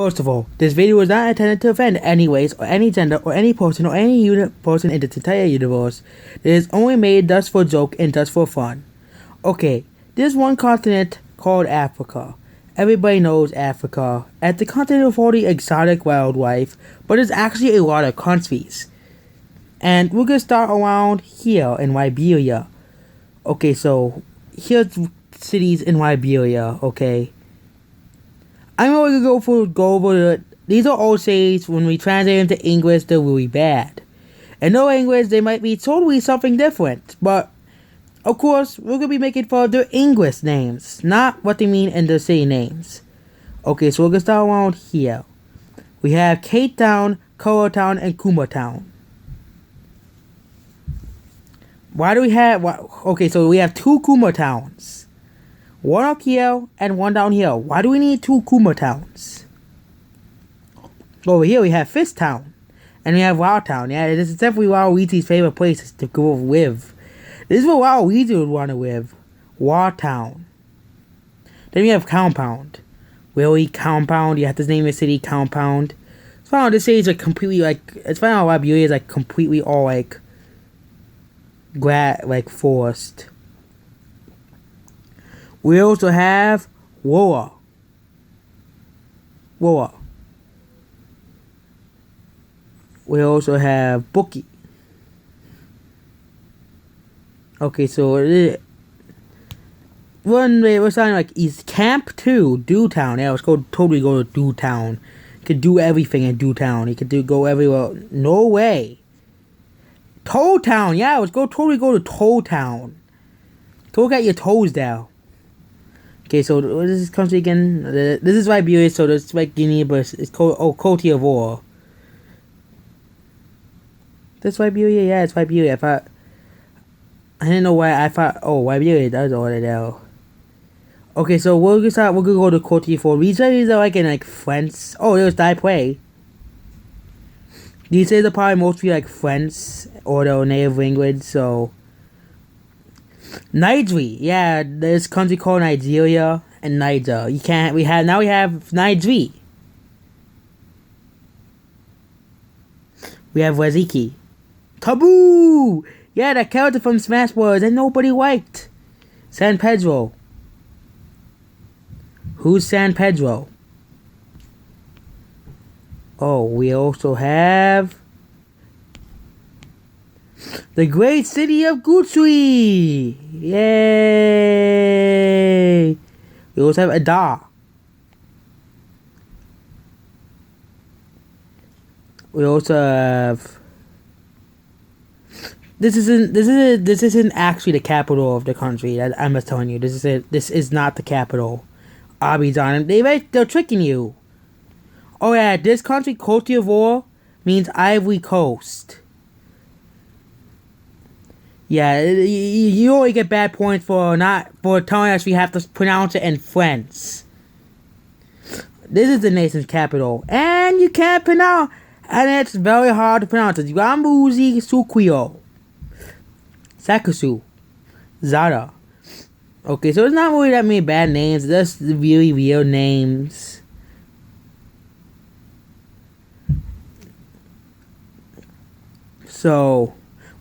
First of all, this video is not intended to offend any race or any gender or any person or any person in this entire universe. It is only made just for joke and just for fun. Okay, there's one continent called Africa. Everybody knows Africa as the continent of all the exotic wildlife, but there's actually a lot of countries. And we're gonna start around here in Liberia. Okay, so here's cities in Liberia, okay? I'm going to go over it. These are all cities. When we translate them to English, they're really bad. In no English, they might be totally something different. But, of course, we're going to be making fun of their English names, not what they mean in their city names. Okay, so we're going to start around here. We have Cape Town, Color Town, and Kuma Town. Why do we have... Okay, so we have two Kuma Towns. One up here and one down here. Why do we need two Kuma Towns? Over here we have Fish Town. And we have Wild Town. Yeah, this is definitely Waluigi's favorite places to go live. This is where Waluigi would want to live. Wild Town. Then we have Compound. Really? Compound? You have to name your city Compound. It's found this city is like completely like... It's found out Liberia is like completely all like... forest. We also have Woa. We also have Bookie. Okay, so we're sounding like East Camp 2, Dewtown. Yeah, let's totally go to Dewtown. You could do everything in Dewtown. You could go everywhere. No way. Toe Town. Yeah, let's totally go to Toe Town. Go get your toes down. Okay, so what is this country again? This is Liberia, so that's like Guinea, but it's called Cote d'Ivoire. That's Liberia, yeah, it's Liberia. I didn't know why I thought. Liberia does all that now. Okay, so we're gonna go to Cote d'Ivoire. These are like in like French. Oh, there's Daipe. These are probably mostly like French or their native language. So. Niger, yeah, there's a country called Nigeria and Niger. We have Niger. We have Waziki. Taboo! Yeah, that character from Smash Bros. And nobody liked. San Pedro. Who's San Pedro? Oh, we also have... the great city of Gucci! Yay! We also have Ada. We also have... This isn't actually the capital of the country. I'm just telling you. This is not the capital. Abidjan. They're tricking you. Oh yeah, this country, Cote d'Ivoire, means Ivory Coast. Yeah, you only get bad points for telling us we have to pronounce it in French. This is the nation's capital, and you can't pronounce, and it's very hard to pronounce it. Gambuzi Sukuyo, Sakusu, Zara. Okay, so it's not really that many bad names. Just really weird names. So.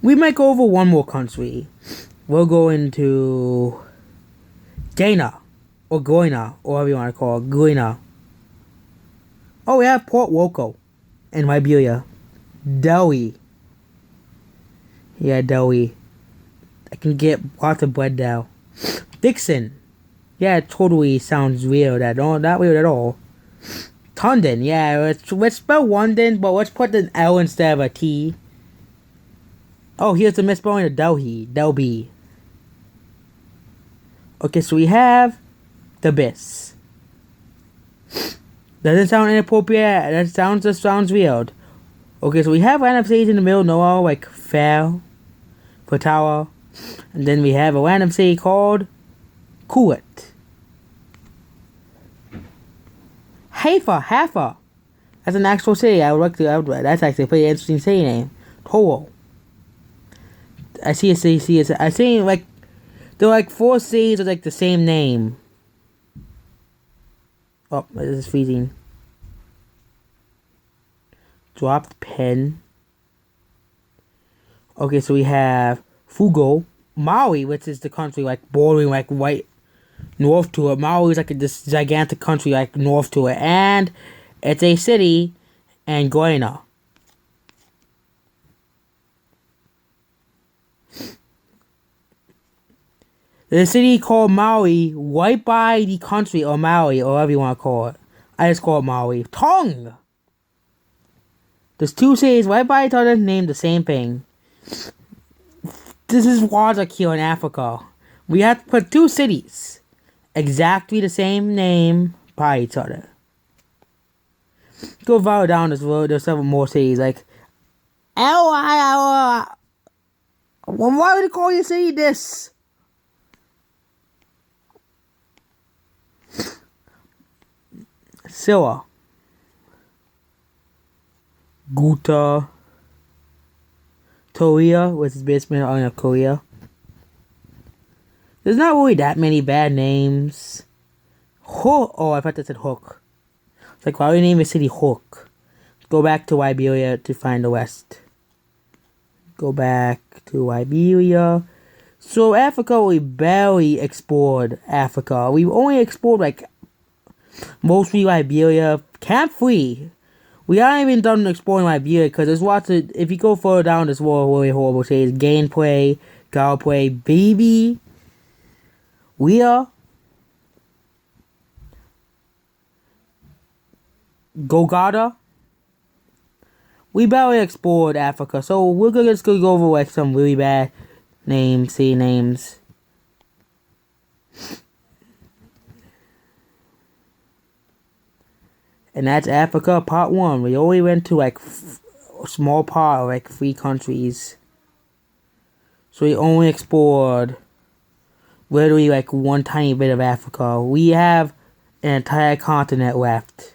We might go over one more country. We'll go into Ghana, or Goina, or whatever you want to call it, Goina. Oh, we have Port Woko in Liberia. Delhi. Yeah, Delhi. I can get lots of bread now. Dixon. Yeah, it totally sounds weird. Not weird at all. London. Yeah, let's spell London, but let's put an L instead of a T. Oh, here's the misspelling of Delby. Okay, so we have the Biss. Doesn't sound inappropriate. That just sounds weird. Okay, so we have random cities in the middle of nowhere, like Fair, Patawa. And then we have a random city called Kuwait. Haifa. That's an actual city. That's actually a pretty interesting city name. Toro. I see a city. I see like there are like 4 cities with like the same name. Oh, this is freezing. Drop the pen. Okay, so we have Fugo, Maui, which is the country like bordering like right north to it. Maui is like this gigantic country like north to it, and it's a city in Guyana. The city called Maui, right by the country or Maui, or whatever you want to call it. I just call it Maui. Tongue! There's two cities right by each other named the same thing. This is logic here in Africa. We have to put two cities exactly the same name by each other. Go further down this road, there's several more cities like why would you call your city this? Silla, Guta, Korea, which is basically on Korea. There's not really that many bad names. Hook. Oh, I thought that said Hook. It's like, why would you name a city Hook? Go back to Liberia to find the West. Go back to Liberia. So Africa, we barely explored Africa. We only explored like mostly Liberia. Camp Free. We haven't even done exploring Liberia because there's lots of. If you go further down, there's really horrible cities. Gameplay, Galway, Baby, Wea, Gogada. We barely explored Africa, so we're just gonna go over like some really bad names, city names. And that's Africa part 1. We only went to like a small part of like 3 countries. So we only explored literally like one tiny bit of Africa. We have an entire continent left.